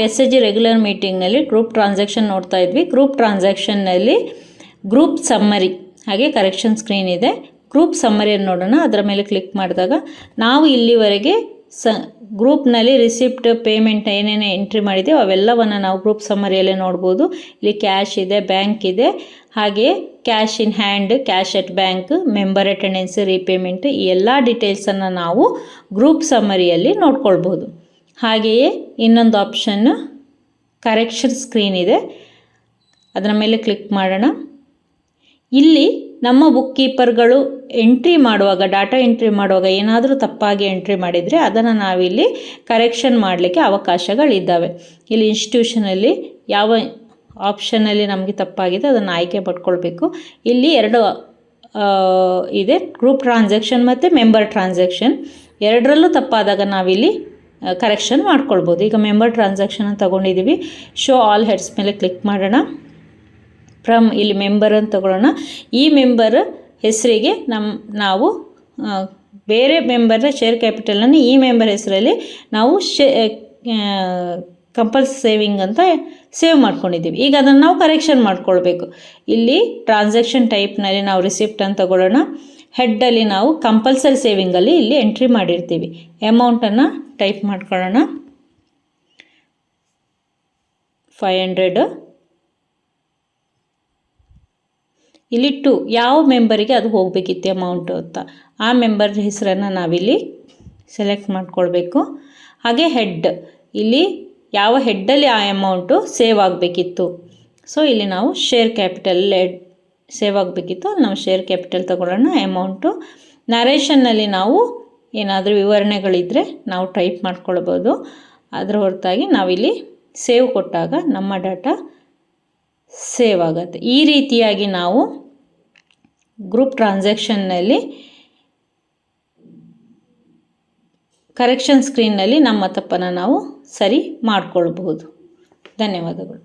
SHG regular ಮೀಟಿಂಗ್ನಲ್ಲಿ group transaction ನೋಡ್ತಾ ಇದ್ವಿ. Group ಟ್ರಾನ್ಸಾಕ್ಷನ್ನಲ್ಲಿ group summary ಹಾಗೆ ಕರೆಕ್ಷನ್ ಸ್ಕ್ರೀನ್ ಇದೆ. ಗ್ರೂಪ್ ಸಮ್ಮರಿಯನ್ನು ನೋಡೋಣ. ಅದರ ಮೇಲೆ ಕ್ಲಿಕ್ ಮಾಡಿದಾಗ ನಾವು ಇಲ್ಲಿವರೆಗೆ ಗ್ರೂಪ್ನಲ್ಲಿ ರಿಸಿಪ್ಟ್ ಪೇಮೆಂಟ್ ಏನೇನು ಎಂಟ್ರಿ ಮಾಡಿದೆವು ಅವೆಲ್ಲವನ್ನು ನಾವು ಗ್ರೂಪ್ ಸಮ್ಮರಿಯಲ್ಲೇ ನೋಡ್ಬೋದು. ಇಲ್ಲಿ ಕ್ಯಾಶ್ ಇದೆ, ಬ್ಯಾಂಕ್ ಇದೆ, ಹಾಗೆ cash in hand, cash at bank, member attendance, repayment, ಈ ಎಲ್ಲ ಡೀಟೇಲ್ಸನ್ನು ನಾವು ಗ್ರೂಪ್ ಸಮ್ಮರಿಯಲ್ಲಿ ನೋಡ್ಕೊಳ್ಬೋದು. ಹಾಗೆಯೇ ಇನ್ನೊಂದು ಆಪ್ಷನ್ನು ಕರೆಕ್ಷನ್ ಸ್ಕ್ರೀನ್ ಇದೆ. ಅದರ ಮೇಲೆ ಕ್ಲಿಕ್ ಮಾಡೋಣ. ಇಲ್ಲಿ ನಮ್ಮ ಬುಕ್ ಕೀಪರ್ಗಳು ಎಂಟ್ರಿ ಮಾಡುವಾಗ, ಡಾಟಾ ಎಂಟ್ರಿ ಮಾಡುವಾಗ ಏನಾದರೂ ತಪ್ಪಾಗಿ ಎಂಟ್ರಿ ಮಾಡಿದರೆ ಅದನ್ನು ನಾವಿಲ್ಲಿ ಕರೆಕ್ಷನ್ ಮಾಡಲಿಕ್ಕೆ ಅವಕಾಶಗಳಿದ್ದಾವೆ. ಇಲ್ಲಿ ಇನ್ಸ್ಟಿಟ್ಯೂಷನಲ್ಲಿ ಯಾವ ಆಪ್ಷನಲ್ಲಿ ನಮಗೆ ತಪ್ಪಾಗಿದೆ ಅದನ್ನು ಆಯ್ಕೆ ಪಡ್ಕೊಳ್ಬೇಕು. ಇಲ್ಲಿ ಎರಡು ಇದೆ, ಗ್ರೂಪ್ ಟ್ರಾನ್ಸಾಕ್ಷನ್ ಮತ್ತು ಮೆಂಬರ್ ಟ್ರಾನ್ಸಾಕ್ಷನ್. ಎರಡರಲ್ಲೂ ತಪ್ಪಾದಾಗ ನಾವಿಲ್ಲಿ ಕರೆಕ್ಷನ್ ಮಾಡ್ಕೊಳ್ಬೋದು. ಈಗ ಮೆಂಬರ್ ಟ್ರಾನ್ಸಾಕ್ಷನ್ ಅಂತ ತಗೊಂಡಿದ್ದೀವಿ. ಶೋ ಆಲ್ ಹೆಡ್ಸ್ ಮೇಲೆ ಕ್ಲಿಕ್ ಮಾಡೋಣ. ಫ್ರಮ್ ಇಲ್ಲಿ ಮೆಂಬರ್ ಅಂತ ತಗೊಳ್ಳೋಣ. ಈ ಮೆಂಬರ್ ಹೆಸರಿಗೆ ನಾವು ಬೇರೆ ಮೆಂಬರ್ನ ಶೇರ್ ಕ್ಯಾಪಿಟಲನ್ನು ಈ ಮೆಂಬರ್ ಹೆಸರಲ್ಲಿ ನಾವು ಕಂಪಲ್ಸ್ ಸೇವಿಂಗ್ ಅಂತ ಸೇವ್ ಮಾಡ್ಕೊಂಡಿದ್ದೀವಿ. ಈಗ ಅದನ್ನು ನಾವು ಕರೆಕ್ಷನ್ ಮಾಡ್ಕೊಳ್ಬೇಕು. ಇಲ್ಲಿ ಟ್ರಾನ್ಸಾಕ್ಷನ್ ಟೈಪ್ನಲ್ಲಿ ನಾವು ರಿಸಿಪ್ಟ್ ಅಂತ ತಗೊಳ್ಳೋಣ. ಹೆಡ್ಡಲ್ಲಿ ನಾವು ಕಂಪಲ್ಸರಿ ಸೇವಿಂಗಲ್ಲಿ ಇಲ್ಲಿ ಎಂಟ್ರಿ ಮಾಡಿರ್ತೀವಿ. ಅಮೌಂಟನ್ನು ಟೈಪ್ ಮಾಡ್ಕೊಳ್ಳೋಣ. 500. ಇಲ್ಲಿ 2 ಯಾವ ಮೆಂಬರಿಗೆ ಅದು ಹೋಗಬೇಕಿತ್ತು ಅಮೌಂಟು ಅಂತ ಆ ಮೆಂಬರ್ ಹೆಸರನ್ನು ನಾವಿಲ್ಲಿ ಸೆಲೆಕ್ಟ್ ಮಾಡ್ಕೊಳ್ಬೇಕು. ಹಾಗೆ ಹೆಡ್, ಇಲ್ಲಿ ಯಾವ ಹೆಡ್ಡಲ್ಲಿ ಆ ಅಮೌಂಟು ಸೇವ್ ಆಗಬೇಕಿತ್ತು. ಸೊ ಇಲ್ಲಿ ನಾವು ಶೇರ್ ಕ್ಯಾಪಿಟಲ್ ಸೇವ್ ಆಗಬೇಕಿತ್ತು, ಅಲ್ಲಿ ನಾವು ಶೇರ್ ಕ್ಯಾಪಿಟಲ್ ತಗೊಳ್ಳೋಣ. ಅಮೌಂಟು ನರೇಷನ್ನಲ್ಲಿ ನಾವು ಏನಾದರೂ ವಿವರಣೆಗಳಿದ್ದರೆ ನಾವು ಟೈಪ್ ಮಾಡ್ಕೊಳ್ಬೋದು. ಅದರ ಹೊರತಾಗಿ ನಾವಿಲ್ಲಿ ಸೇವ್ ಕೊಟ್ಟಾಗ ನಮ್ಮ ಡಾಟಾ ಸೇವ್ ಆಗುತ್ತೆ. ಈ ರೀತಿಯಾಗಿ ನಾವು ಗ್ರೂಪ್ ಟ್ರಾನ್ಸಾಕ್ಷನ್ನಲ್ಲಿ ಕರೆಕ್ಷನ್ ಸ್ಕ್ರೀನ್ನಲ್ಲಿ ನಮ್ಮ ತಪ್ಪನ್ನು ನಾವು ಸರಿ ಮಾಡಿಕೊಳ್ಬಹುದು. ಧನ್ಯವಾದಗಳು.